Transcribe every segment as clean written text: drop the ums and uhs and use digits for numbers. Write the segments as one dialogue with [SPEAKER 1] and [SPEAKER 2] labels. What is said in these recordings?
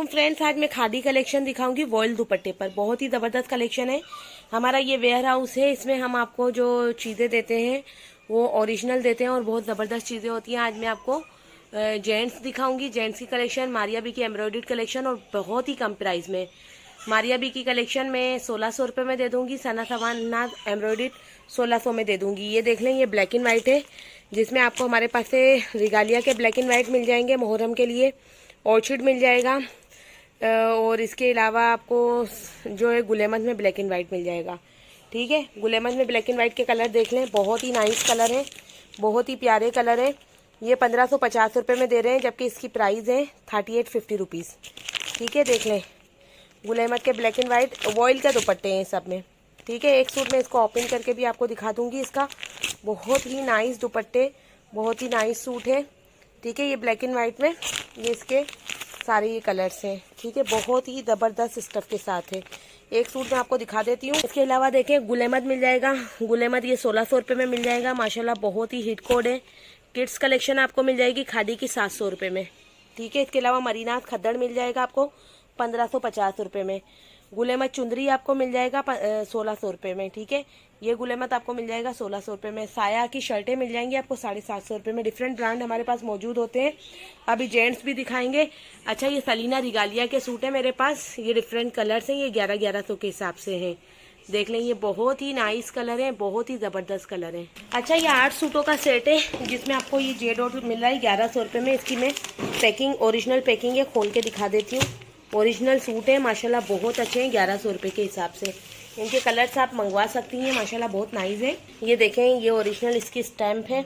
[SPEAKER 1] वालेकुम फ्रेंड्स, आज मैं खादी कलेक्शन दिखाऊंगी वॉयल दुपट्टे पर। बहुत ही ज़बरदस्त कलेक्शन है। हमारा ये वेयर हाउस है, इसमें हम आपको जो चीज़ें देते हैं वो ओरिजिनल देते हैं और बहुत ज़बरदस्त चीज़ें होती हैं। आज मैं आपको जेंट्स दिखाऊंगी, जेंट्स की कलेक्शन, मारिया बी की एम्ब्रॉयडर्ड कलेक्शन और बहुत ही कम प्राइस में। मारिया बी की कलेक्शन में 1600 रुपये में दे दूंगी, सना सवाना एम्ब्रॉयडर्ड 1600 में दे दूंगी। ये देख लें, ये ब्लैक एंड वाइट है, जिसमें आपको हमारे पास से रिगालिया के ब्लैक एंड वाइट मिल जाएंगे, मुहर्रम के लिए ऑर्चिड मिल जाएगा और इसके अलावा आपको जो है गुलेमत में ब्लैक एंड वाइट मिल जाएगा। ठीक है, गुलेमत में ब्लैक एंड वाइट के कलर देख लें, बहुत ही नाइस कलर है, बहुत ही प्यारे कलर है। ये 1550 रुपये में दे रहे हैं, जबकि इसकी प्राइस है 3850 रुपीज़। ठीक है, देख लें, गुलेमत के ब्लैक एंड वाइट वॉयल का दुपट्टे हैं सब में। ठीक है, एक सूट में इसको ओपन करके भी आपको दिखा दूंगी। इसका बहुत ही नाइस दुपट्टे, बहुत ही नाइस सूट है। ठीक है, ये ब्लैक एंड वाइट में ये इसके सारे ये कलर्स हैं। ठीक है, बहुत ही ज़बरदस्त स्टफ के साथ है। एक सूट मैं आपको दिखा देती हूँ। इसके अलावा देखें, गुलेमत मिल जाएगा, गुलेमत ये 1600 रुपये में मिल जाएगा। माशाल्लाह बहुत ही हिट कोड है। किड्स कलेक्शन आपको मिल जाएगी खादी की 700 रुपये में। ठीक है, इसके अलावा मरीनाथ खद्दड़ मिल जाएगा आपको 1550 रुपये में। गुलेमत चुंदरी आपको मिल जाएगा 1600 रुपये में। ठीक है, ये गुलेमत आपको मिल जाएगा 1600 रुपये में। साया की शर्टें मिल जाएंगी आपको 750 रुपये में। डिफरेंट ब्रांड हमारे पास मौजूद होते हैं। अभी जेंट्स भी दिखाएंगे। अच्छा, ये सलीना रिगालिया के सूट है मेरे पास, ये डिफरेंट कलर्स हैं, ये 1100 के हिसाब से हैं। देख लें, ये बहुत ही नाइस कलर है, बहुत ही ज़बरदस्त कलर है। अच्छा, ये 8 सूटों का सेट है, जिसमें आपको ये जे डॉट मिल रहा है 1100 रुपये में। इसकी मैं पैकिंग ओरिजिनल पैकिंग है, खोल के दिखा देती हूँ। ओरिजिनल सूट है, माशाल्लाह बहुत अच्छे हैं 1100 रुपये के हिसाब से। इनके कलर्स आप मंगवा सकती हैं, माशाल्लाह बहुत नाइस है। ये देखें, ये ओरिजिनल इसकी स्टैम्प है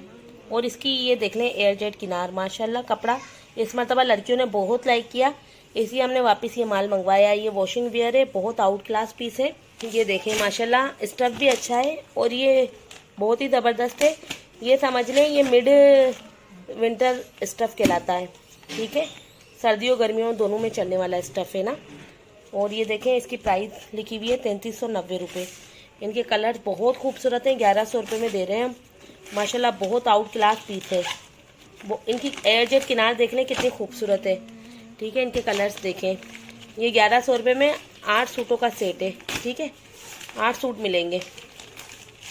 [SPEAKER 1] और इसकी ये देख लें एयर जेट किनार। माशाल्लाह कपड़ा इस मरतबा लड़कियों ने बहुत लाइक किया, इसलिए हमने वापस ये माल मंगवाया। ये वॉशिंग वेयर है, बहुत आउट क्लास पीस है। ये देखें, माशाल्लाह स्टफ भी अच्छा है और ये बहुत ही ज़बरदस्त है। ये समझ लें, ये मिड विंटर स्टफ कहलाता है। ठीक है, सर्दियों गर्मियों दोनों में चलने वाला स्टफ है ना। और ये देखें, इसकी प्राइस लिखी हुई है 3390 रुपये। इनके कलर्स बहुत खूबसूरत हैं, 1100 रुपये में दे रहे हैं हम। माशाल्लाह बहुत आउट क्लास पीस है। इनकी एयर जेट किनार देख लें कितनी खूबसूरत है। ठीक है, इनके कलर्स देखें। ये 1100 रुपये में 8 सूटों का सेट है। ठीक है, 8 सूट मिलेंगे।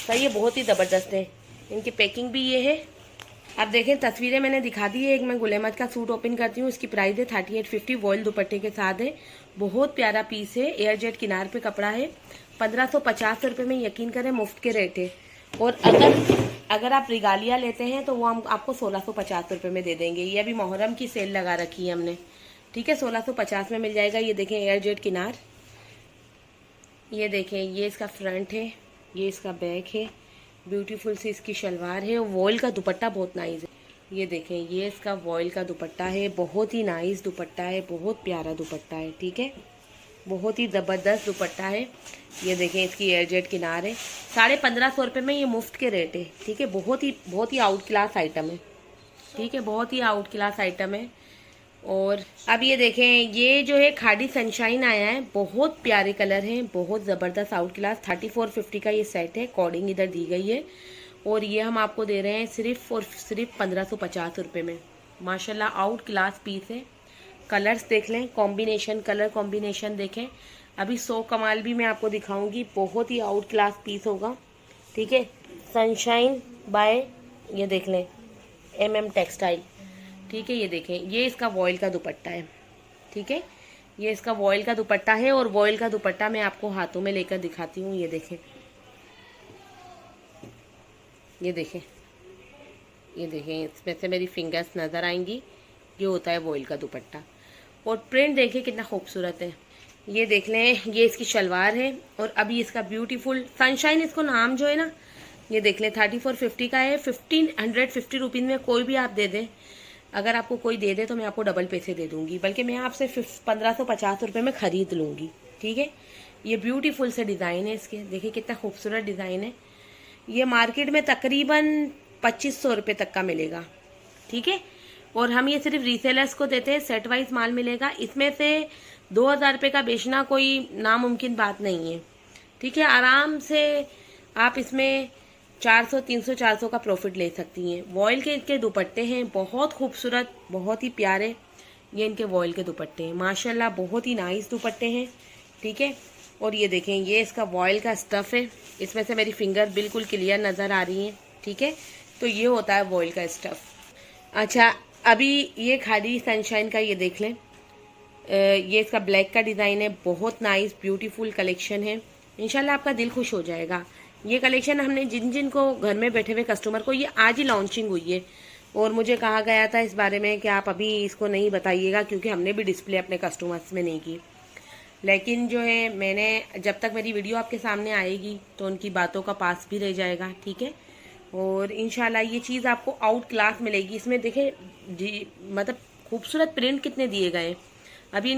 [SPEAKER 1] सही है, बहुत ही ज़बरदस्त है। इनकी पैकिंग भी ये है। अब देखें, तस्वीरें मैंने दिखा दी है। एक मैं गुलेमत का सूट ओपन करती हूँ, इसकी प्राइस है 3850, वॉयल दुपट्टे के साथ है। बहुत प्यारा पीस है, एयर जेट किनार पे कपड़ा है। 1550 रुपये में, यकीन करें मुफ्त के रेट है। और अगर आप रिगालिया लेते हैं तो वो हम आपको 1650 रुपये में दे देंगे। ये अभी मुहर्रम की सेल लगा रखी है हमने। ठीक है, 1650 में मिल जाएगा। ये देखें, एयर जेट किनार, ये देखें, ये इसका फ्रंट है, ये इसका बैक है, ब्यूटीफुल सी इसकी शलवार है। वॉयल का दुपट्टा बहुत नाइस है। ये देखें, ये इसका वॉयल का दुपट्टा है, बहुत ही नाइस दुपट्टा है, बहुत प्यारा दुपट्टा है। ठीक है, बहुत ही ज़बरदस्त दुपट्टा है। ये देखें, इसकी एयर जेट किनार है। 1550 रुपये में ये मुफ्त के रेट है। ठीक है, बहुत ही आउट क्लास आइटम है। ठीक है, बहुत ही आउट क्लास आइटम है। और अब ये देखें, ये जो है खादी सनशाइन आया है, बहुत प्यारे कलर हैं, बहुत ज़बरदस्त आउट क्लास। 3450 का ये सेट है, कोडिंग इधर दी गई है। और ये हम आपको दे रहे हैं सिर्फ और सिर्फ 1550 रुपये में। माशाल्लाह आउट क्लास पीस है। कलर्स देख लें, कॉम्बिनेशन, कलर कॉम्बिनेशन देखें। अभी 100 कमाल भी मैं आपको दिखाऊंगी, बहुत ही आउट क्लास पीस होगा। ठीक है, सनशाइन बाय, ये देख लें, MM टेक्सटाइल। ठीक है, ये देखें, ये इसका वॉयल का दुपट्टा है। ठीक है, ये इसका वॉयल का दुपट्टा है। और वॉयल का दुपट्टा मैं आपको हाथों में लेकर दिखाती हूँ। ये देखें, ये देखें, ये देखें, इसमें से मेरी फिंगर्स नज़र आएंगी। ये होता है वॉयल का दुपट्टा। और प्रिंट देखें कितना खूबसूरत है। ये देख लें, ये इसकी शलवार है। और अभी इसका ब्यूटीफुल सनशाइन, इसको नाम जो है ना, ये देख लें 3450 का है। 1550 रुपीज़ में कोई भी आप दे दें, अगर आपको कोई दे दे तो मैं आपको डबल पैसे दे दूंगी, बल्कि मैं आपसे 1550 रुपये में ख़रीद लूँगी। ठीक है, ये ब्यूटीफुल से डिज़ाइन है इसके, देखिए कितना खूबसूरत डिज़ाइन है। ये मार्केट में तकरीबन 2500 रुपये तक का मिलेगा। ठीक है, और हम ये सिर्फ रीसेलर्स को देते हैं, सेट वाइज माल मिलेगा। इसमें से 2000 रुपये का बेचना कोई नामुमकिन बात नहीं है। ठीक है, आराम से आप इसमें 400, 300, 400 का प्रॉफिट ले सकती हैं। वॉयल के इसके दुपट्टे हैं, बहुत खूबसूरत, बहुत ही प्यारे। ये इनके वॉयल के दुपट्टे हैं, माशाल्लाह बहुत ही नाइस दुपट्टे हैं। ठीक है, और ये देखें, ये इसका वॉयल का स्टफ़ है, इसमें से मेरी फिंगर बिल्कुल क्लियर नज़र आ रही हैं। ठीक है, तो ये होता है वॉयल का स्टफ़। अच्छा, अभी ये खादी सनशाइन का ये देख लें, ये इसका ब्लैक का डिज़ाइन है, बहुत नाइस ब्यूटीफुल कलेक्शन है, इंशाल्लाह आपका दिल खुश हो जाएगा। ये कलेक्शन हमने जिन जिन को घर में बैठे हुए कस्टमर को, ये आज ही लॉन्चिंग हुई है और मुझे कहा गया था इस बारे में कि आप अभी इसको नहीं बताइएगा, क्योंकि हमने भी डिस्प्ले अपने कस्टमर्स में नहीं की। लेकिन जो है, मैंने जब तक मेरी वीडियो आपके सामने आएगी तो उनकी बातों का पास भी रह जाएगा। ठीक है, और इंशाल्लाह ये चीज़ आपको आउट क्लास मिलेगी। इसमें देखें जी, मतलब खूबसूरत प्रिंट कितने दिए गए। अभी